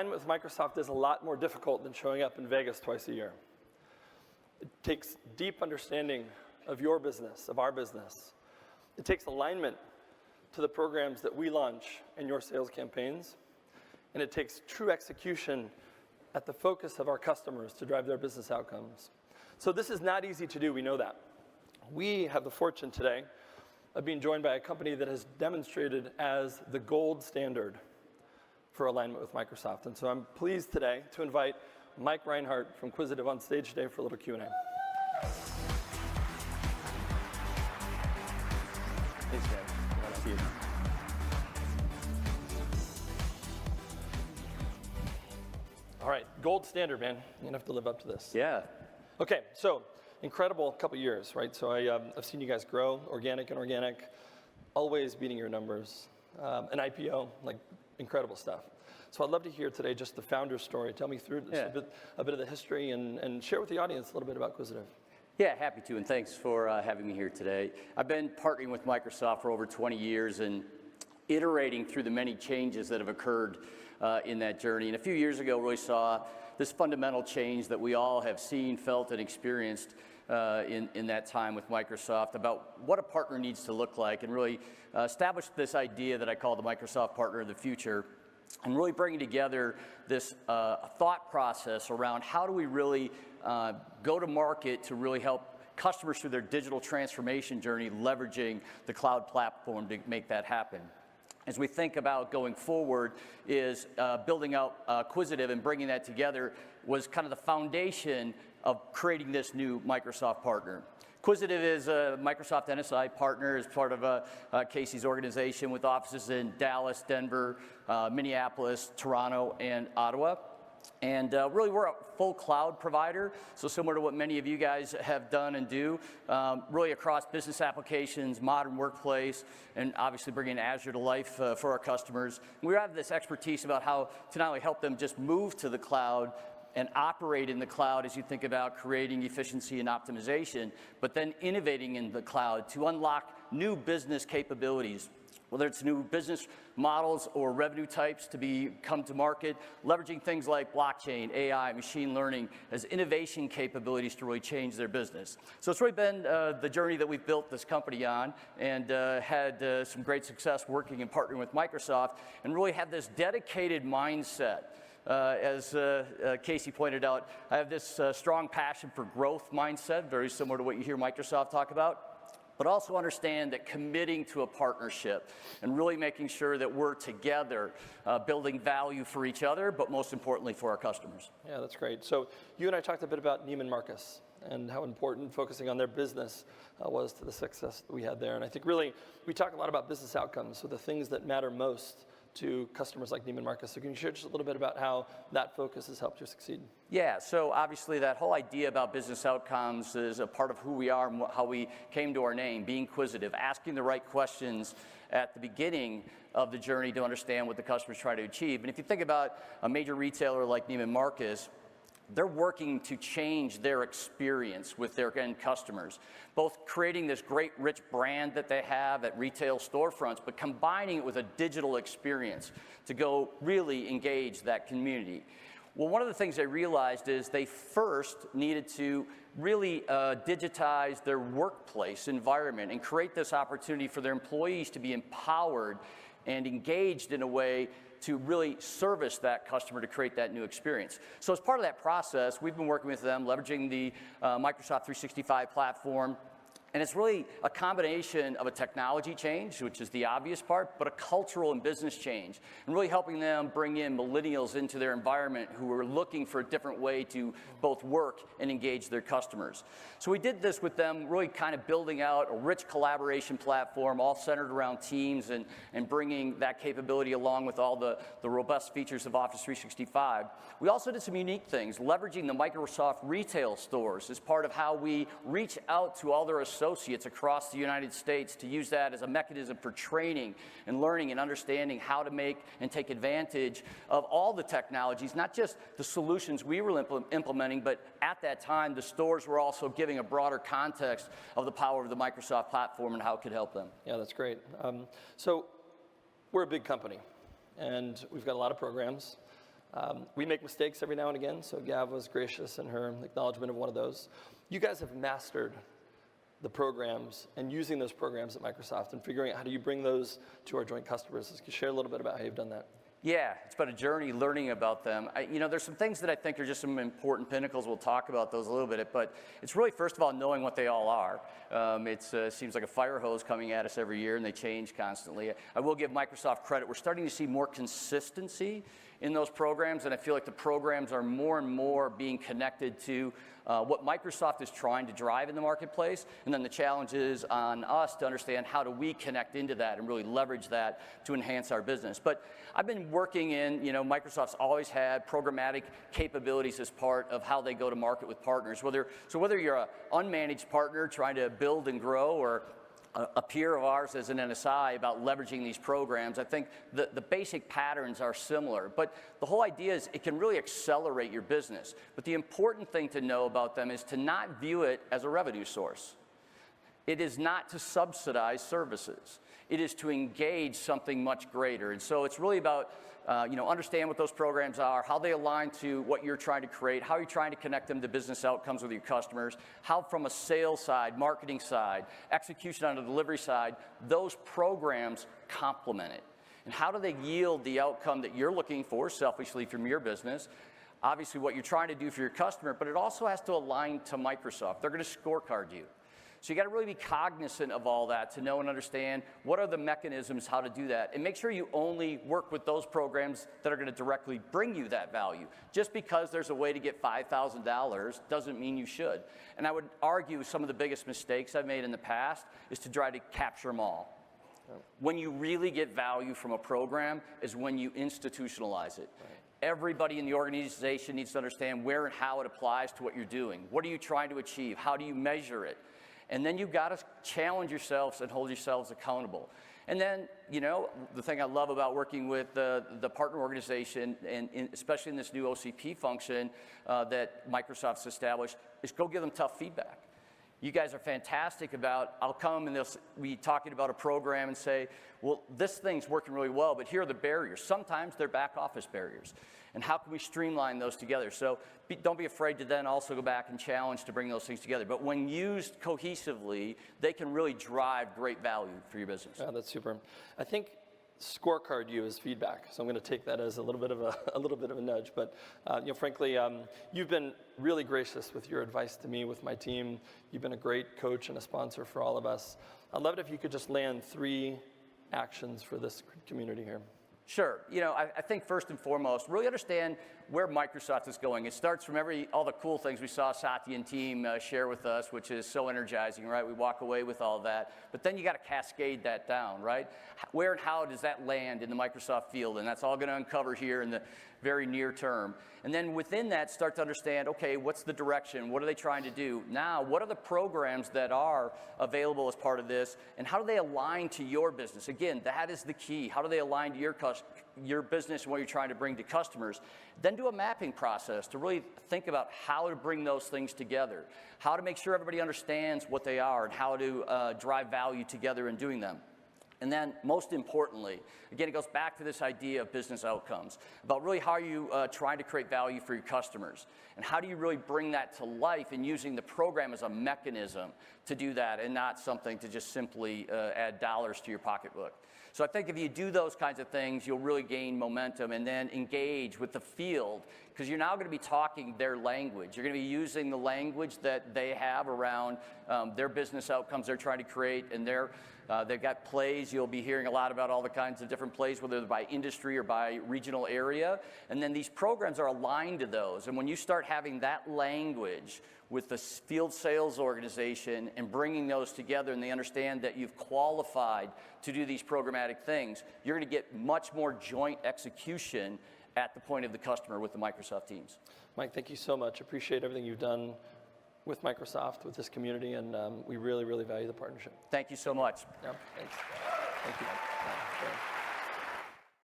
alignment with Microsoft is a lot more difficult than showing up in Vegas twice a year. It takes deep understanding of your business, of our business. It takes alignment to the programs that we launch in your sales campaigns. And it takes true execution at the focus of our customers to drive their business outcomes. So this is not easy to do, we know that. We have the fortune today of being joined by a company that has demonstrated as the gold standard for alignment with Microsoft. And so I'm pleased today to invite Mike Reinhart from Quisitive on stage today for a little Q&A. Thanks, man. Glad to see you. All right, gold standard, man. You're gonna have to live up to this. Yeah. Okay, so incredible couple years, right? So I've seen you guys grow, organic and organic, always beating your numbers. An IPO, like incredible stuff. So I'd love to hear today just the founder's story. Tell me through a bit of the history and share with the audience a little bit about Quisitive. Yeah, happy to, and thanks for having me here today. I've been partnering with Microsoft for over 20 years and iterating through the many changes that have occurred in that journey. And a few years ago, really saw this fundamental change that we all have seen, felt, and experienced in that time with Microsoft about what a partner needs to look like, and really established this idea that I call the Microsoft Partner of the Future, and really bringing together this thought process around how do we really go to market to really help customers through their digital transformation journey, leveraging the cloud platform to make that happen. As we think about going forward is building out Quisitive and bringing that together was kind of the foundation of creating this new Microsoft partner. Quisitive is a Microsoft NSI partner as part of Casey's organization with offices in Dallas, Denver, Minneapolis, Toronto, and Ottawa. And really, we're a full cloud provider, so similar to what many of you guys have done and do, really across business applications, modern workplace, and obviously bringing Azure to life for our customers. We have this expertise about how to not only help them just move to the cloud and operate in the cloud as you think about creating efficiency and optimization, but then innovating in the cloud to unlock new business capabilities, whether it's new business models or revenue types to come to market, leveraging things like blockchain, AI, machine learning as innovation capabilities to really change their business. So it's really been the journey that we've built this company on, and had some great success working and partnering with Microsoft, and really have this dedicated mindset. As Casey pointed out, I have this strong passion for growth mindset, very similar to what you hear Microsoft talk about, but also understand that committing to a partnership and really making sure that we're together, building value for each other, but most importantly for our customers. Yeah, that's great. So you and I talked a bit about Neiman Marcus and how important focusing on their business was to the success that we had there. And I think really we talk a lot about business outcomes, so the things that matter most to customers like Neiman Marcus. So can you share just a little bit about how that focus has helped you succeed? Yeah, so obviously that whole idea about business outcomes is a part of who we are and how we came to our name, being inquisitive, asking the right questions at the beginning of the journey to understand what the customer's trying to achieve. And if you think about a major retailer like Neiman Marcus, they're working to change their experience with their end customers, both creating this great rich brand that they have at retail storefronts, but combining it with a digital experience to go really engage that community. Well, one of the things they realized is they first needed to really digitize their workplace environment and create this opportunity for their employees to be empowered and engaged in a way to really service that customer to create that new experience. So as part of that process, we've been working with them, leveraging the Microsoft 365 platform. And it's really a combination of a technology change, which is the obvious part, but a cultural and business change, and really helping them bring in millennials into their environment who are looking for a different way to both work and engage their customers. So we did this with them, really kind of building out a rich collaboration platform, all centered around Teams, and bringing that capability along with all the robust features of Office 365. We also did some unique things, leveraging the Microsoft retail stores as part of how we reach out to all their associates across the United States to use that as a mechanism for training and learning and understanding how to make and take advantage of all the technologies, not just the solutions we were implementing, but at that time, the stores were also giving a broader context of the power of the Microsoft platform and how it could help them. Yeah, that's great. So we're a big company, and we've got a lot of programs. We make mistakes every now and again, so Gav was gracious in her acknowledgement of one of those. You guys have mastered the programs and using those programs at Microsoft and figuring out how do you bring those to our joint customers. Can you share a little bit about how you've done that? Yeah, it's been a journey learning about them. There's some things that I think are just some important pinnacles. We'll talk about those a little bit, but it's really, first of all, knowing what they all are. It seems like a fire hose coming at us every year, and they change constantly. I will give Microsoft credit. We're starting to see more consistency in those programs, and I feel like the programs are more and more being connected to what Microsoft is trying to drive in the marketplace, and then the challenge is on us to understand how do we connect into that and really leverage that to enhance our business. But I've been working in, Microsoft's always had programmatic capabilities as part of how they go to market with partners. Whether you're an unmanaged partner trying to build and grow, or a peer of ours as an NSI about leveraging these programs, I think the basic patterns are similar. But the whole idea is it can really accelerate your business. But the important thing to know about them is to not view it as a revenue source. It is not to subsidize services. It is to engage something much greater. And so it's really about understand what those programs are, how they align to what you're trying to create, how you're trying to connect them to business outcomes with your customers, how from a sales side, marketing side, execution on the delivery side, those programs complement it. And how do they yield the outcome that you're looking for selfishly from your business? Obviously what you're trying to do for your customer, but it also has to align to Microsoft. They're going to scorecard you. So you got to really be cognizant of all that to know and understand what are the mechanisms, how to do that. And make sure you only work with those programs that are going to directly bring you that value. Just because there's a way to get $5,000 doesn't mean you should. And I would argue some of the biggest mistakes I've made in the past is to try to capture them all. When you really get value from a program is when you institutionalize it. Right. Everybody in the organization needs to understand where and how it applies to what you're doing. What are you trying to achieve? How do you measure it? And then you've got to challenge yourselves and hold yourselves accountable. And then, the thing I love about working with the partner organization, and especially in this new OCP function that Microsoft's established, is go give them tough feedback. You guys are fantastic about, I'll come and they'll be talking about a program and say, well, this thing's working really well, but here are the barriers. Sometimes they're back office barriers. And how can we streamline those together? So don't be afraid to then also go back and challenge to bring those things together. But when used cohesively, they can really drive great value for your business. Yeah, that's super. I think scorecard you as feedback. So I'm going to take that as a little bit of a nudge. But frankly, you've been really gracious with your advice to me, with my team. You've been a great coach and a sponsor for all of us. I'd love it if you could just land 3 actions for this community here. Sure. I think first and foremost, really understand where Microsoft is going. It starts from all the cool things we saw Satya and team share with us, which is so energizing, right? We walk away with all that. But then you got to cascade that down, right? Where and how does that land in the Microsoft field? And that's all going to uncover here in the very near term. And then within that, start to understand, okay, what's the direction? What are they trying to do? Now, what are the programs that are available as part of this? And how do they align to your business? Again, that is the key. How do they align to your business and what you're trying to bring to customers? Then do a mapping process to really think about how to bring those things together, how to make sure everybody understands what they are and how to drive value together in doing them. And then, most importantly, again, it goes back to this idea of business outcomes, about really how you trying to create value for your customers, and how do you really bring that to life in using the program as a mechanism to do that and not something to just simply add dollars to your pocketbook. So I think if you do those kinds of things, you'll really gain momentum and then engage with the field, because you're now going to be talking their language. You're going to be using the language that they have around their business outcomes they're trying to create, and they've got plays. You'll be hearing a lot about all the kinds of different plays, whether they're by industry or by regional area. And then these programs are aligned to those. And when you start having that language with the field sales organization and bringing those together, and they understand that you've qualified to do these programmatic things, you're going to get much more joint execution at the point of the customer with the Microsoft teams. Mike, thank you so much. Appreciate everything you've done with Microsoft, with this community, and we really, really value the partnership. Thank you so much. Yeah, thanks. Thank you.